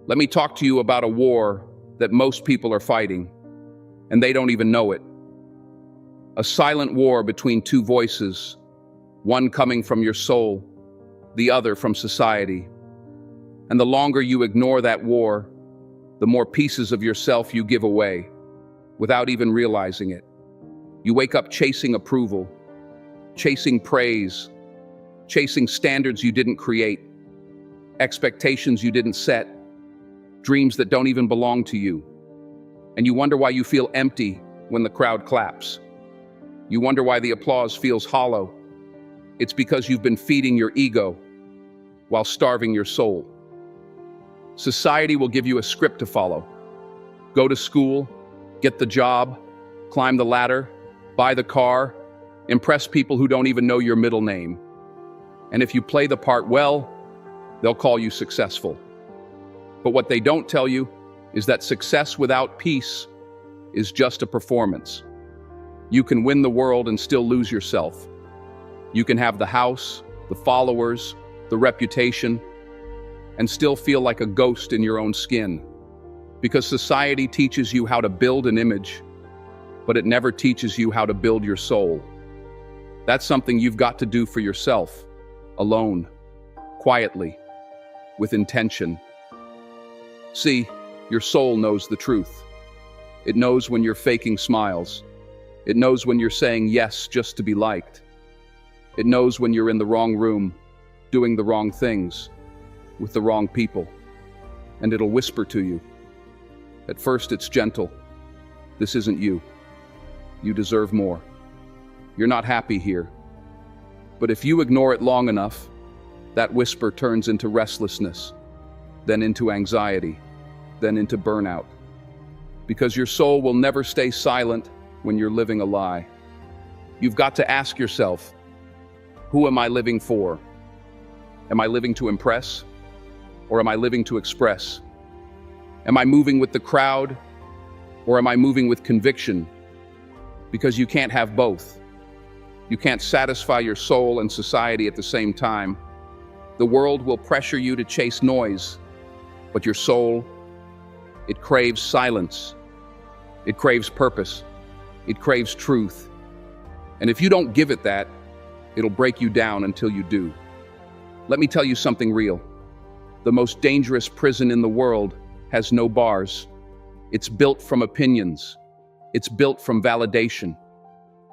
Let me talk to you about a war that most people are fighting, and they don't even know it. A silent war between two voices, one coming from your soul, the other from society. And the longer you ignore that war, the more pieces of yourself you give away, without even realizing it. You wake up chasing approval, chasing praise, chasing standards you didn't create, expectations you didn't set, dreams that don't even belong to you. And you wonder why you feel empty when the crowd claps. You wonder why the applause feels hollow. It's because you've been feeding your ego while starving your soul. Society will give you a script to follow. Go to school, get the job, climb the ladder, buy the car, impress people who don't even know your middle name. And if you play the part well, they'll call you successful. But what they don't tell you is that success without peace is just a performance. You can win the world and still lose yourself. You can have the house, the followers, the reputation, and still feel like a ghost in your own skin. Because society teaches you how to build an image, but it never teaches you how to build your soul. That's something you've got to do for yourself, alone, quietly, with intention. See, your soul knows the truth. It knows when you're faking smiles. It knows when you're saying yes just to be liked. It knows when you're in the wrong room, doing the wrong things, with the wrong people. And it'll whisper to you. At first it's gentle. This isn't you. You deserve more. You're not happy here. But if you ignore it long enough, that whisper turns into restlessness, then into anxiety, then into burnout. Because your soul will never stay silent when you're living a lie. You've got to ask yourself, who am I living for? Am I living to impress? Or am I living to express? Am I moving with the crowd? Or am I moving with conviction? Because you can't have both. You can't satisfy your soul and society at the same time. The world will pressure you to chase noise, but your soul, it craves silence. It craves purpose. It craves truth. And if you don't give it that, it'll break you down until you do. Let me tell you something real. The most dangerous prison in the world has no bars. It's built from opinions. It's built from validation.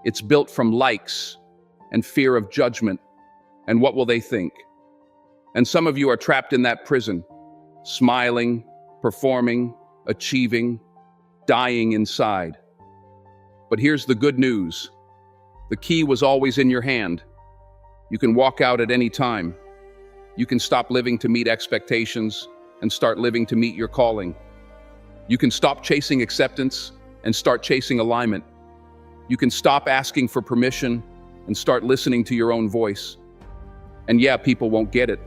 It's built from likes and fear of judgment and what will they think. And some of you are trapped in that prison, smiling, performing, achieving, dying inside. But here's the good news. The key was always in your hand. You can walk out at any time. You can stop living to meet expectations and start living to meet your calling. You can stop chasing acceptance and start chasing alignment. You can stop asking for permission and start listening to your own voice. And yeah, people won't get it.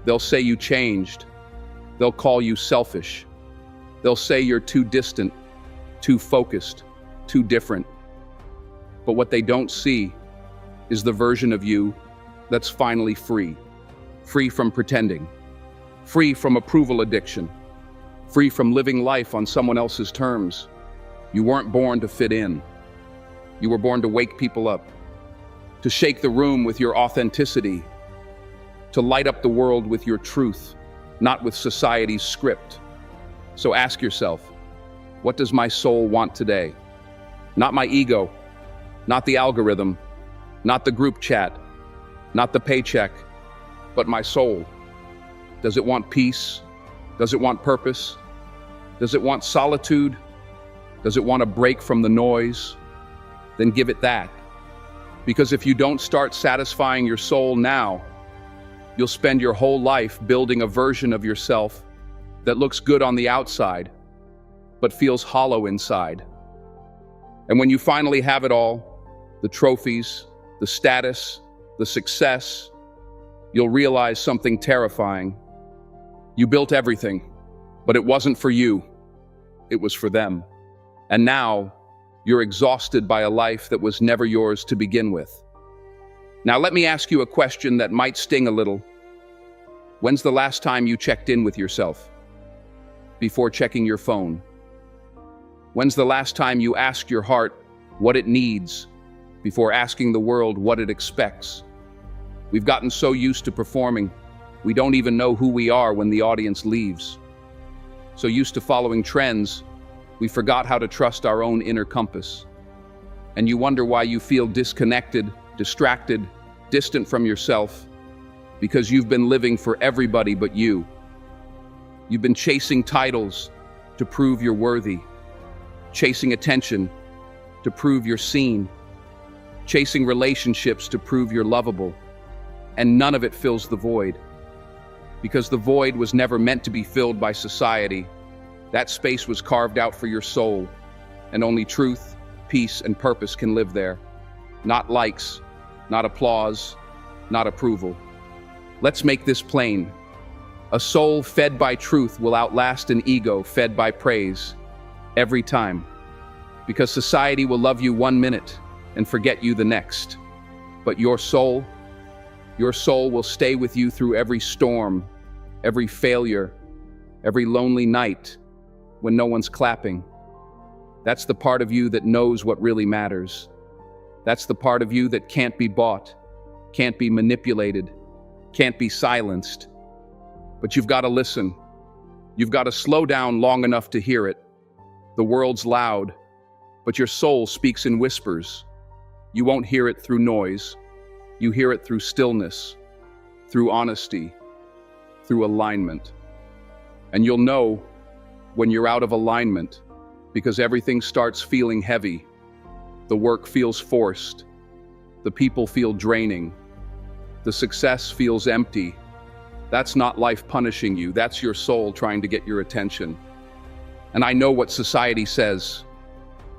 They'll say you changed. They'll call you selfish. They'll say you're too distant, too focused, too different. But what they don't see is the version of you that's finally free. Free from pretending. Free from approval addiction. Free from living life on someone else's terms. You weren't born to fit in. You were born to wake people up, to shake the room with your authenticity, to light up the world with your truth, not with society's script. So ask yourself, what does my soul want today? Not my ego, not the algorithm, not the group chat, not the paycheck, but my soul. Does it want peace? Does it want purpose? Does it want solitude? Does it want a break from the noise? Then give it that. Because if you don't start satisfying your soul now, you'll spend your whole life building a version of yourself that looks good on the outside, but feels hollow inside. And when you finally have it all, the trophies, the status, the success, you'll realize something terrifying. You built everything, but it wasn't for you. It was for them. And now, you're exhausted by a life that was never yours to begin with. Now let me ask you a question that might sting a little. When's the last time you checked in with yourself? before checking your phone? When's the last time you asked your heart what it needs before asking the world what it expects? We've gotten so used to performing, we don't even know who we are when the audience leaves. So used to following trends, we forgot how to trust our own inner compass. And you wonder why you feel disconnected, distracted, distant from yourself, because you've been living for everybody but you. You've been chasing titles to prove you're worthy, chasing attention to prove you're seen, chasing relationships to prove you're lovable, and none of it fills the void. Because the void was never meant to be filled by society. That space was carved out for your soul, and only truth, peace, and purpose can live there. Not likes, not applause, not approval. Let's make this plain. A soul fed by truth will outlast an ego fed by praise every time. Because society will love you 1 minute and forget you the next. But your soul will stay with you through every storm, every failure, every lonely night when no one's clapping. That's the part of you that knows what really matters. That's the part of you that can't be bought, can't be manipulated, can't be silenced. But you've got to listen. You've got to slow down long enough to hear it. The world's loud, but your soul speaks in whispers. You won't hear it through noise. You hear it through stillness, through honesty, through alignment. And you'll know when you're out of alignment because everything starts feeling heavy. The work feels forced. The people feel draining. The success feels empty. That's not life punishing you. That's your soul trying to get your attention. And I know what society says.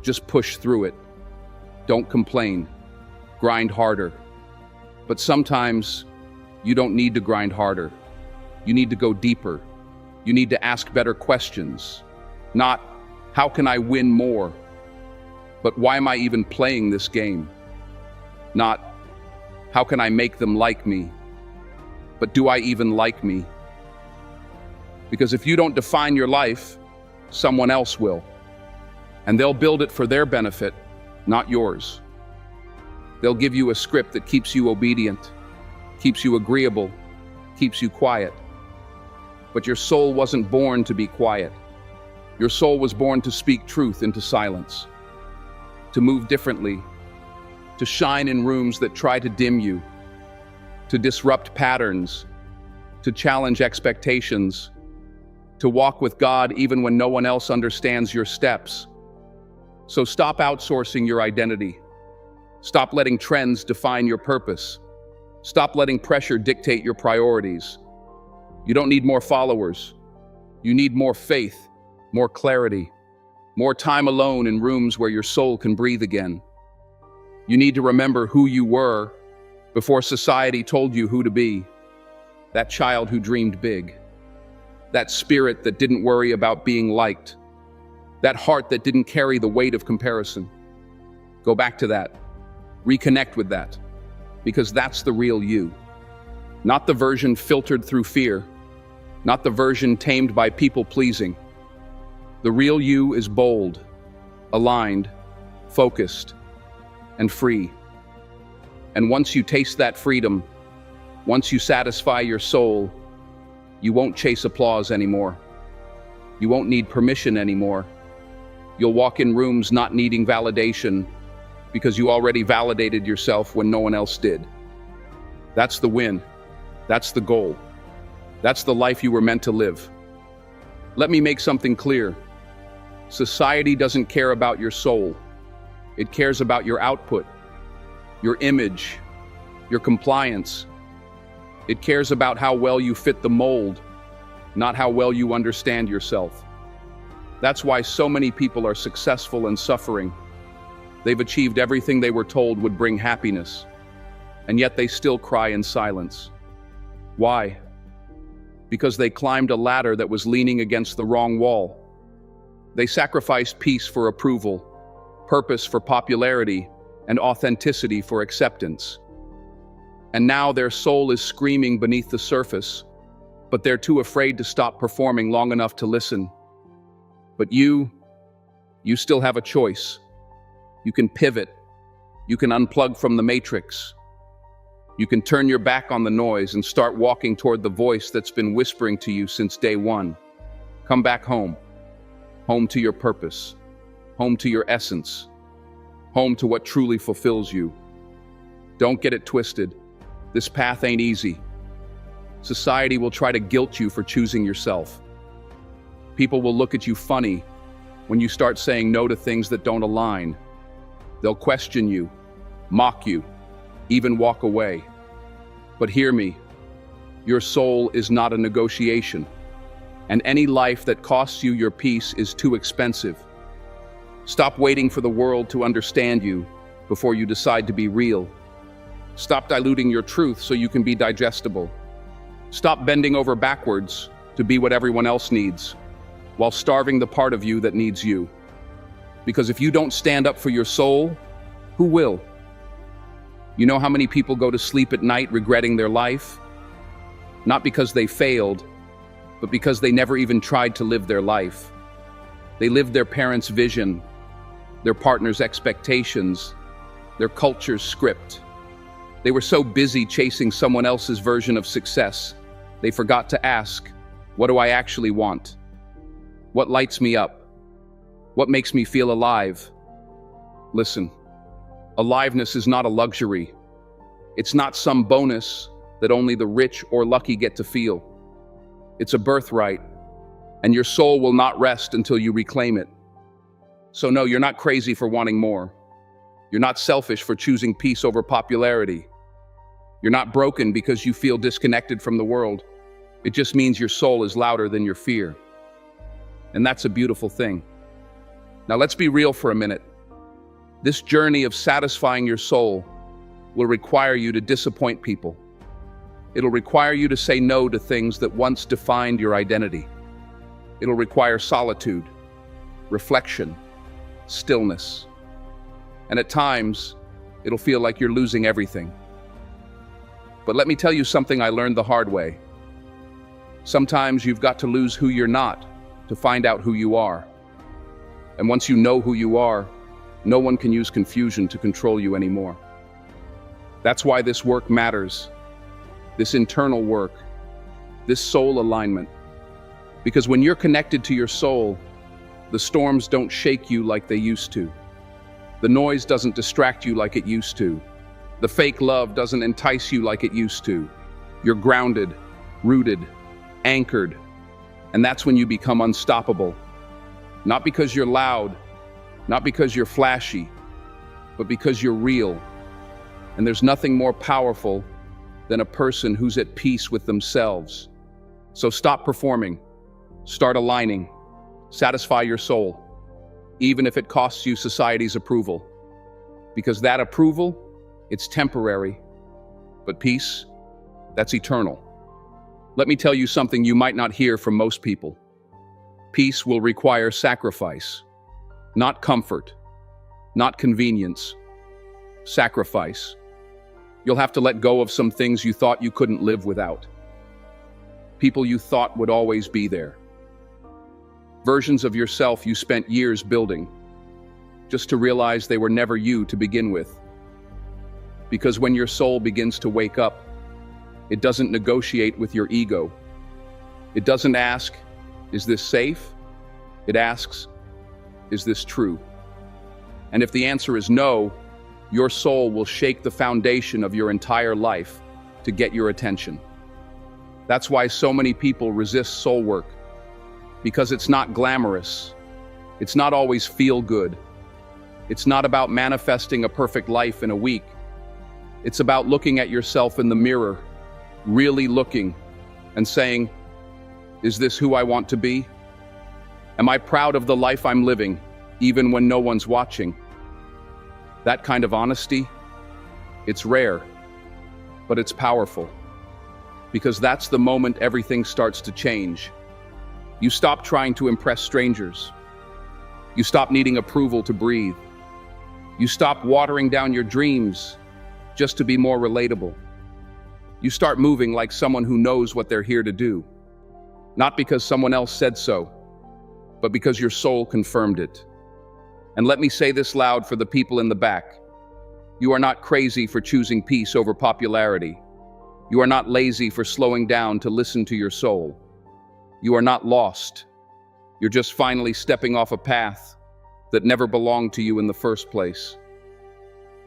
Just push through it. Don't complain. Grind harder. But sometimes you don't need to grind harder. You need to go deeper. You need to ask better questions. Not, how can I win more? But why am I even playing this game? Not, how can I make them like me? But do I even like me? Because if you don't define your life, someone else will. And they'll build it for their benefit, not yours. They'll give you a script that keeps you obedient, keeps you agreeable, keeps you quiet. But your soul wasn't born to be quiet. Your soul was born to speak truth into silence, to move differently, to shine in rooms that try to dim you, to disrupt patterns, to challenge expectations, to walk with God even when no one else understands your steps. So stop outsourcing your identity. Stop letting trends define your purpose. Stop letting pressure dictate your priorities. You don't need more followers. You need more faith, more clarity, more time alone in rooms where your soul can breathe again. You need to remember who you were before society told you who to be. That child who dreamed big. That spirit that didn't worry about being liked. That heart that didn't carry the weight of comparison. Go back to that. Reconnect with that. Because that's the real you. Not the version filtered through fear. Not the version tamed by people pleasing. The real you is bold, aligned, focused, and free. And once you taste that freedom, once you satisfy your soul, you won't chase applause anymore. You won't need permission anymore. You'll walk in rooms not needing validation because you already validated yourself when no one else did. That's the win. That's the goal. That's the life you were meant to live. Let me make something clear. Society doesn't care about your soul. It cares about your output, your image, your compliance. It cares about how well you fit the mold, not how well you understand yourself. That's why so many people are successful and suffering. They've achieved everything they were told would bring happiness, and yet they still cry in silence. Why? Because they climbed a ladder that was leaning against the wrong wall. They sacrificed peace for approval, purpose for popularity, and authenticity for acceptance. And now their soul is screaming beneath the surface, but they're too afraid to stop performing long enough to listen. But you still have a choice. You can pivot. You can unplug from the matrix. You can turn your back on the noise and start walking toward the voice that's been whispering to you since day one. Come back home. Home to your purpose. Home to your essence. Home to what truly fulfills you. Don't get it twisted. This path ain't easy. Society will try to guilt you for choosing yourself. People will look at you funny when you start saying no to things that don't align. They'll question you, mock you, even walk away. But hear me, your soul is not a negotiation, and any life that costs you your peace is too expensive. Stop waiting for the world to understand you before you decide to be real. Stop diluting your truth so you can be digestible. Stop bending over backwards to be what everyone else needs, while starving the part of you that needs you. Because if you don't stand up for your soul, who will? You know how many people go to sleep at night regretting their life? Not because they failed, but because they never even tried to live their life. They lived their parents' vision, their partner's expectations, their culture's script. They were so busy chasing someone else's version of success, they forgot to ask, what do I actually want? What lights me up? What makes me feel alive? Listen, aliveness is not a luxury. It's not some bonus that only the rich or lucky get to feel. It's a birthright, and your soul will not rest until you reclaim it. So no, you're not crazy for wanting more. You're not selfish for choosing peace over popularity. You're not broken because you feel disconnected from the world. It just means your soul is louder than your fear. And that's a beautiful thing. Now let's be real for a minute. This journey of satisfying your soul will require you to disappoint people. It'll require you to say no to things that once defined your identity. It'll require solitude, reflection, stillness. And at times, it'll feel like you're losing everything. But let me tell you something I learned the hard way. Sometimes you've got to lose who you're not to find out who you are. And once you know who you are, no one can use confusion to control you anymore. That's why this work matters. This internal work, this soul alignment. Because when you're connected to your soul, the storms don't shake you like they used to. The noise doesn't distract you like it used to. The fake love doesn't entice you like it used to. You're grounded, rooted, anchored, and that's when you become unstoppable. Not because you're loud, not because you're flashy, but because you're real. And there's nothing more powerful than a person who's at peace with themselves. So stop performing, start aligning, satisfy your soul, even if it costs you society's approval. Because that approval, it's temporary, but peace, that's eternal. Let me tell you something you might not hear from most people. Peace will require sacrifice, not comfort, not convenience. Sacrifice. You'll have to let go of some things you thought you couldn't live without. People you thought would always be there. Versions of yourself you spent years building, just to realize they were never you to begin with. Because when your soul begins to wake up, it doesn't negotiate with your ego. It doesn't ask, is this safe? It asks, is this true? And if the answer is no, your soul will shake the foundation of your entire life to get your attention. That's why so many people resist soul work, because it's not glamorous. It's not always feel good. It's not about manifesting a perfect life in a week. It's about looking at yourself in the mirror, really looking and saying, is this who I want to be? Am I proud of the life I'm living, even when no one's watching? That kind of honesty, it's rare, but it's powerful. Because that's the moment everything starts to change. You stop trying to impress strangers. You stop needing approval to breathe. You stop watering down your dreams just to be more relatable. You start moving like someone who knows what they're here to do. Not because someone else said so, but because your soul confirmed it. And let me say this loud for the people in the back. You are not crazy for choosing peace over popularity. You are not lazy for slowing down to listen to your soul. You are not lost. You're just finally stepping off a path that never belonged to you in the first place.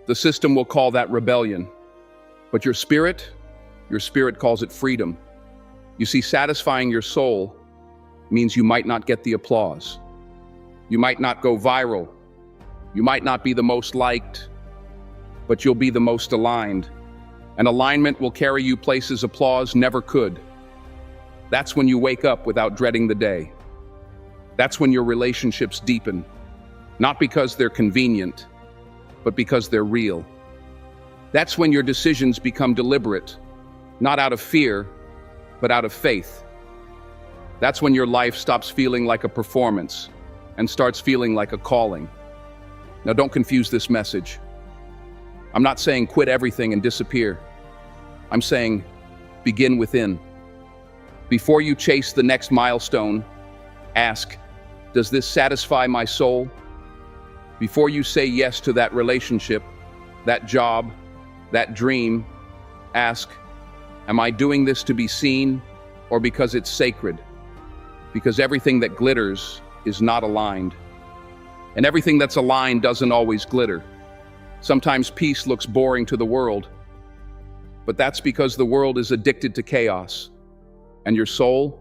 The system will call that rebellion, but your spirit calls it freedom. You see, satisfying your soul means you might not get the applause. You might not go viral. You might not be the most liked, but you'll be the most aligned. And alignment will carry you places applause never could. That's when you wake up without dreading the day. That's when your relationships deepen, not because they're convenient, but because they're real. That's when your decisions become deliberate, not out of fear, but out of faith. That's when your life stops feeling like a performance and starts feeling like a calling. Now, don't confuse this message. I'm not saying quit everything and disappear. I'm saying begin within. Before you chase the next milestone, ask, does this satisfy my soul? Before you say yes to that relationship, that job, that dream, ask, am I doing this to be seen or because it's sacred? Because everything that glitters is not aligned. And everything that's aligned doesn't always glitter. Sometimes peace looks boring to the world, but that's because the world is addicted to chaos. And your soul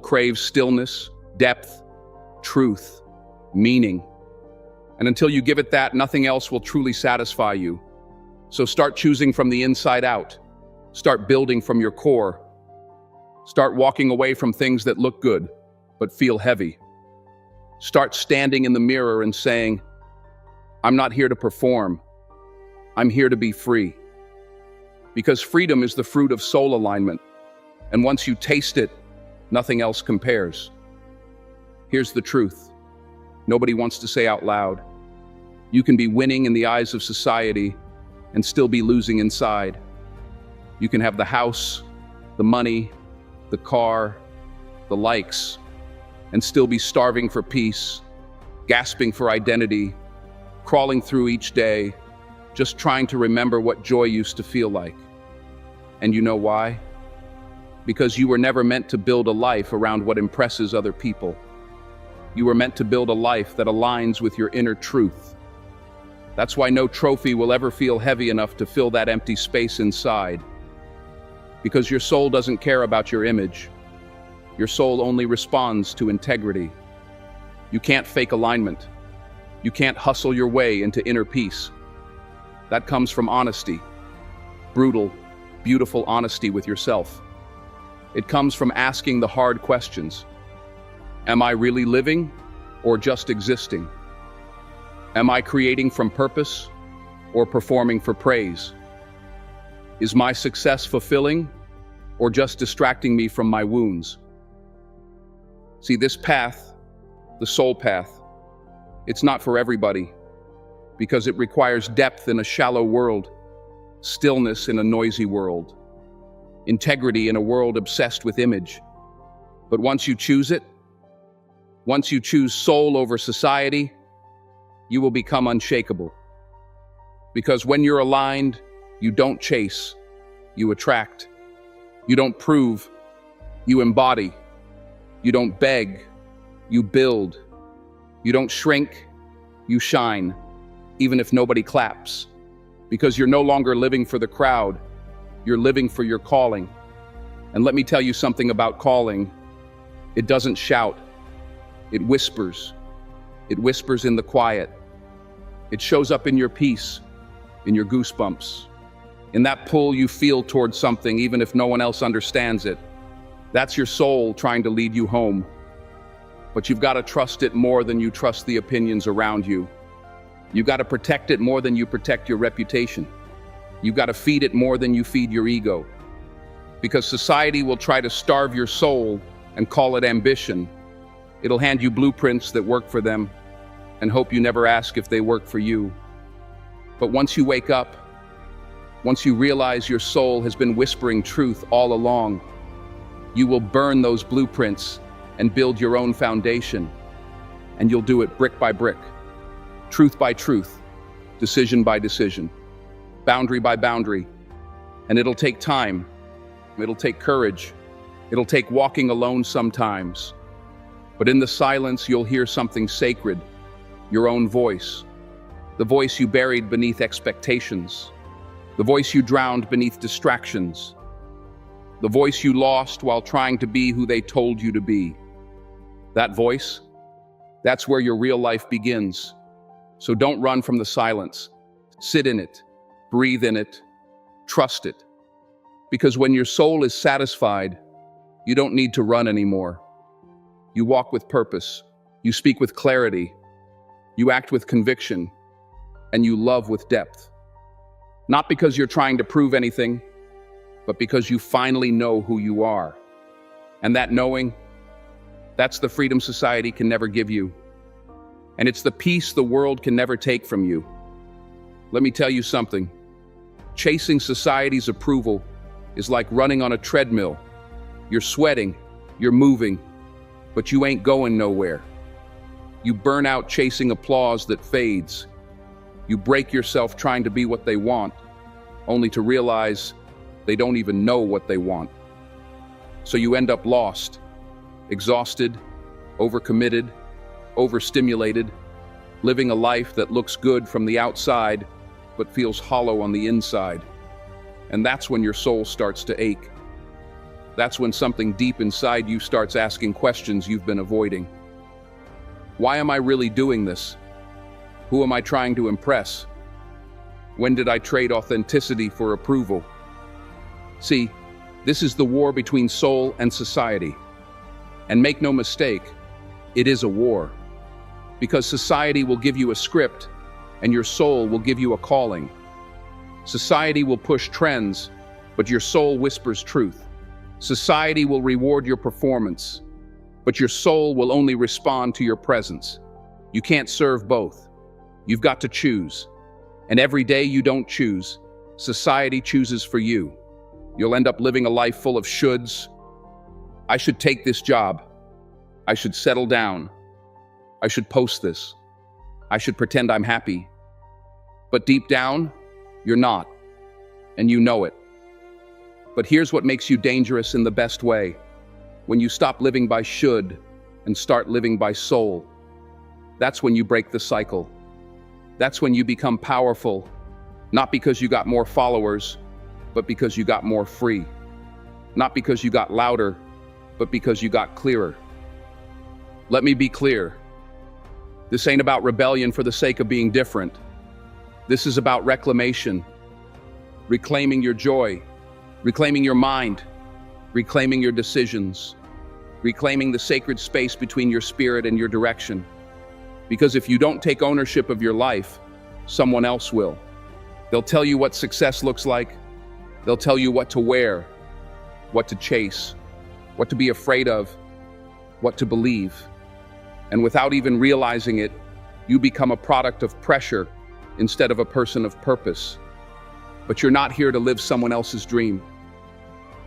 craves stillness, depth, truth, meaning. And until you give it that, nothing else will truly satisfy you. So start choosing from the inside out. Start building from your core. Start walking away from things that look good, but feel heavy. Start standing in the mirror and saying, I'm not here to perform. I'm here to be free. Because freedom is the fruit of soul alignment. And once you taste it, nothing else compares. Here's the truth. Nobody wants to say out loud. You can be winning in the eyes of society and still be losing inside. You can have the house, the money, the car, the likes, and still be starving for peace, gasping for identity, crawling through each day, just trying to remember what joy used to feel like. And you know why? Because you were never meant to build a life around what impresses other people. You were meant to build a life that aligns with your inner truth. That's why no trophy will ever feel heavy enough to fill that empty space inside. Because your soul doesn't care about your image. Your soul only responds to integrity. You can't fake alignment. You can't hustle your way into inner peace. That comes from honesty. Brutal, beautiful honesty with yourself. It comes from asking the hard questions. Am I really living or just existing? Am I creating from purpose or performing for praise? Is my success fulfilling or just distracting me from my wounds? See, this path, the soul path, it's not for everybody because it requires depth in a shallow world, stillness in a noisy world, integrity in a world obsessed with image. But once you choose it, once you choose soul over society, you will become unshakable. Because when you're aligned, you don't chase, you attract. You don't prove, you embody. You don't beg, you build. You don't shrink, you shine, even if nobody claps. Because you're no longer living for the crowd, you're living for your calling. And let me tell you something about calling. It doesn't shout, it whispers. It whispers in the quiet. It shows up in your peace, in your goosebumps, in that pull you feel towards something even if no one else understands it. That's your soul trying to lead you home. But you've got to trust it more than you trust the opinions around you. You've got to protect it more than you protect your reputation. You've got to feed it more than you feed your ego. Because society will try to starve your soul and call it ambition. It'll hand you blueprints that work for them and hope you never ask if they work for you. But once you wake up, once you realize your soul has been whispering truth all along, you will burn those blueprints and build your own foundation. And you'll do it brick by brick, truth by truth, decision by decision, boundary by boundary. And it'll take time. It'll take courage. It'll take walking alone sometimes. But in the silence, you'll hear something sacred, your own voice, the voice you buried beneath expectations, the voice you drowned beneath distractions, the voice you lost while trying to be who they told you to be. That voice, that's where your real life begins. So don't run from the silence. Sit in it, breathe in it, trust it. Because when your soul is satisfied, you don't need to run anymore. You walk with purpose, you speak with clarity, you act with conviction, and you love with depth. Not because you're trying to prove anything, but because you finally know who you are. And that knowing, that's the freedom society can never give you. And it's the peace the world can never take from you. Let me tell you something. Chasing society's approval is like running on a treadmill. You're sweating, you're moving, but you ain't going nowhere. You burn out chasing applause that fades. You break yourself trying to be what they want, only to realize they don't even know what they want. So you end up lost, exhausted, overcommitted, overstimulated, living a life that looks good from the outside, but feels hollow on the inside. And that's when your soul starts to ache. That's when something deep inside you starts asking questions you've been avoiding. Why am I really doing this? Who am I trying to impress? When did I trade authenticity for approval? See, this is the war between soul and society. And make no mistake, it is a war. Because society will give you a script, and your soul will give you a calling. Society will push trends, but your soul whispers truth. Society will reward your performance, but your soul will only respond to your presence. You can't serve both. You've got to choose. And every day you don't choose, society chooses for you. You'll end up living a life full of shoulds. I should take this job. I should settle down. I should post this. I should pretend I'm happy. But deep down, you're not. And you know it. But here's what makes you dangerous in the best way. When you stop living by should and start living by soul, that's when you break the cycle. That's when you become powerful, not because you got more followers, but because you got more free. Not because you got louder, but because you got clearer. Let me be clear. This ain't about rebellion for the sake of being different. This is about reclamation, reclaiming your joy, reclaiming your mind, reclaiming your decisions, reclaiming the sacred space between your spirit and your direction. Because if you don't take ownership of your life, someone else will. They'll tell you what success looks like. They'll tell you what to wear, what to chase, what to be afraid of, what to believe. And without even realizing it, you become a product of pressure instead of a person of purpose. But you're not here to live someone else's dream.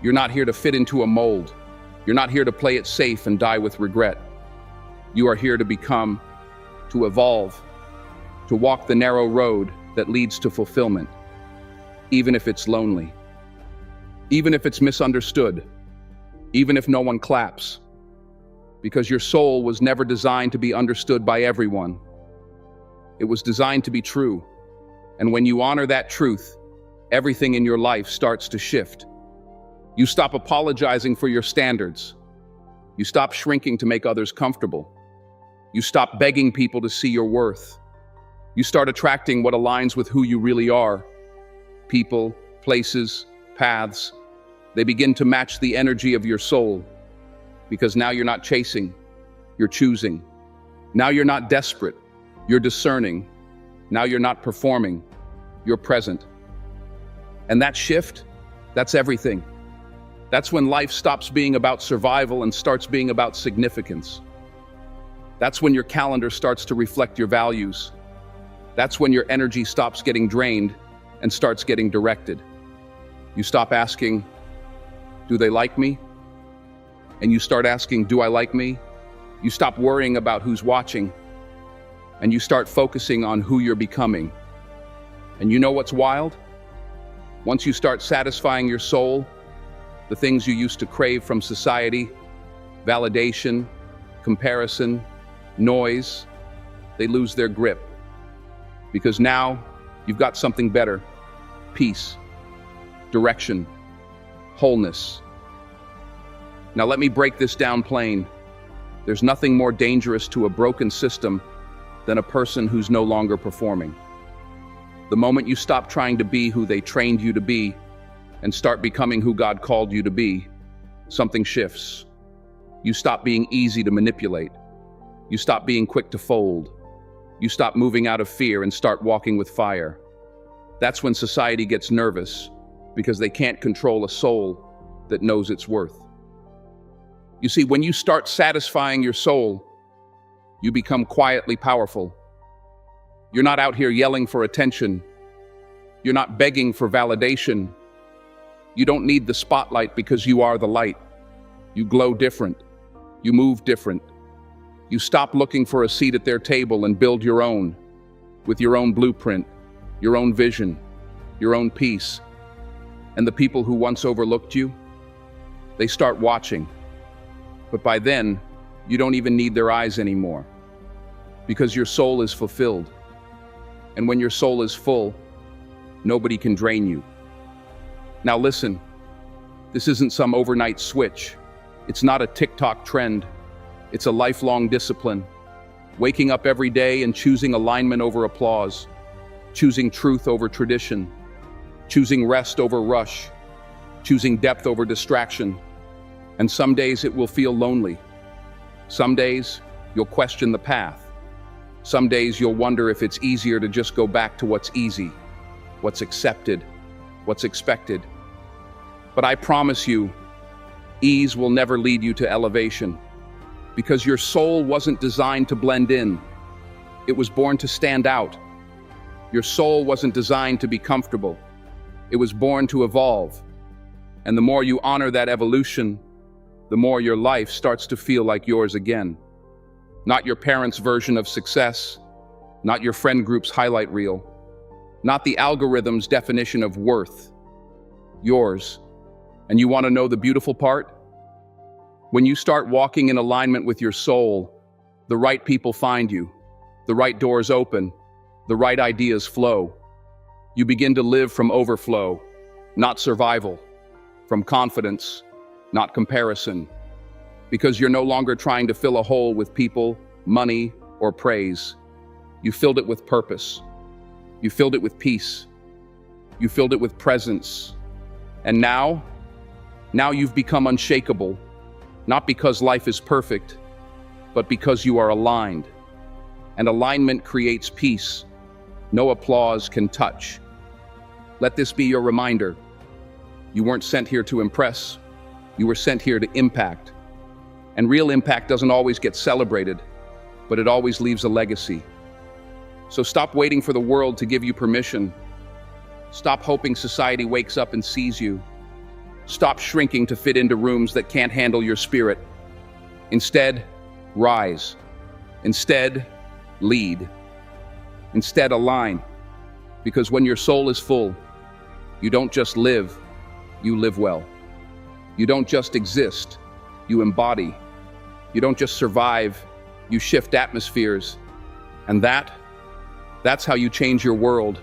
You're not here to fit into a mold. You're not here to play it safe and die with regret. You are here to become, to evolve, to walk the narrow road that leads to fulfillment, even if it's lonely, even if it's misunderstood, even if no one claps, because your soul was never designed to be understood by everyone. It was designed to be true, and when you honor that truth, everything in your life starts to shift. You stop apologizing for your standards. You stop shrinking to make others comfortable. You stop begging people to see your worth. You start attracting what aligns with who you really are. People, places, paths, they begin to match the energy of your soul. Because now you're not chasing, you're choosing. Now you're not desperate, you're discerning. Now you're not performing, you're present. And that shift, that's everything. That's when life stops being about survival and starts being about significance. That's when your calendar starts to reflect your values. That's when your energy stops getting drained and starts getting directed. You stop asking, do they like me? and you start asking, do I like me? You stop worrying about who's watching, and you start focusing on who you're becoming. And you know what's wild? Once you start satisfying your soul, the things you used to crave from society, validation, comparison, noise, they lose their grip. Because now you've got something better: peace, direction, wholeness. Now let me break this down plain. There's nothing more dangerous to a broken system than a person who's no longer performing. The moment you stop trying to be who they trained you to be and start becoming who God called you to be, something shifts. You stop being easy to manipulate. You stop being quick to fold. You stop moving out of fear and start walking with fire. That's when society gets nervous, because they can't control a soul that knows its worth. You see, when you start satisfying your soul, you become quietly powerful. You're not out here yelling for attention. You're not begging for validation. You don't need the spotlight because you are the light. You glow different. You move different. You stop looking for a seat at their table and build your own, with your own blueprint, your own vision, your own peace. And the people who once overlooked you, they start watching. But by then, you don't even need their eyes anymore, because your soul is fulfilled. And when your soul is full, nobody can drain you. Now listen, this isn't some overnight switch. It's not a TikTok trend. It's a lifelong discipline. Waking up every day and choosing alignment over applause, choosing truth over tradition, choosing rest over rush, choosing depth over distraction. And some days it will feel lonely. Some days you'll question the path. Some days you'll wonder if it's easier to just go back to what's easy, what's accepted, what's expected. But I promise you, ease will never lead you to elevation, because your soul wasn't designed to blend in. It was born to stand out. Your soul wasn't designed to be comfortable. It was born to evolve. And the more you honor that evolution, the more your life starts to feel like yours again. Not your parents' version of success, not your friend group's highlight reel, not the algorithm's definition of worth. Yours. And you want to know the beautiful part? When you start walking in alignment with your soul, the right people find you, the right doors open, the right ideas flow. You begin to live from overflow, not survival, from confidence, not comparison, because you're no longer trying to fill a hole with people, money, or praise. You filled it with purpose. You filled it with peace. You filled it with presence. And now you've become unshakable, not because life is perfect, but because you are aligned. And alignment creates peace. No applause can touch. Let this be your reminder. You weren't sent here to impress. You were sent here to impact. And real impact doesn't always get celebrated, but it always leaves a legacy. So stop waiting for the world to give you permission. Stop hoping society wakes up and sees you. Stop shrinking to fit into rooms that can't handle your spirit. Instead, rise. Instead, lead. Instead, align. Because when your soul is full, you don't just live, you live well. You don't just exist, you embody. You don't just survive, you shift atmospheres. And that's how you change your world,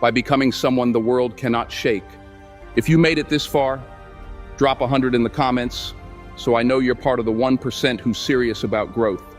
by becoming someone the world cannot shake. If you made it this far, drop 100 in the comments, so I know you're part of the 1% who's serious about growth.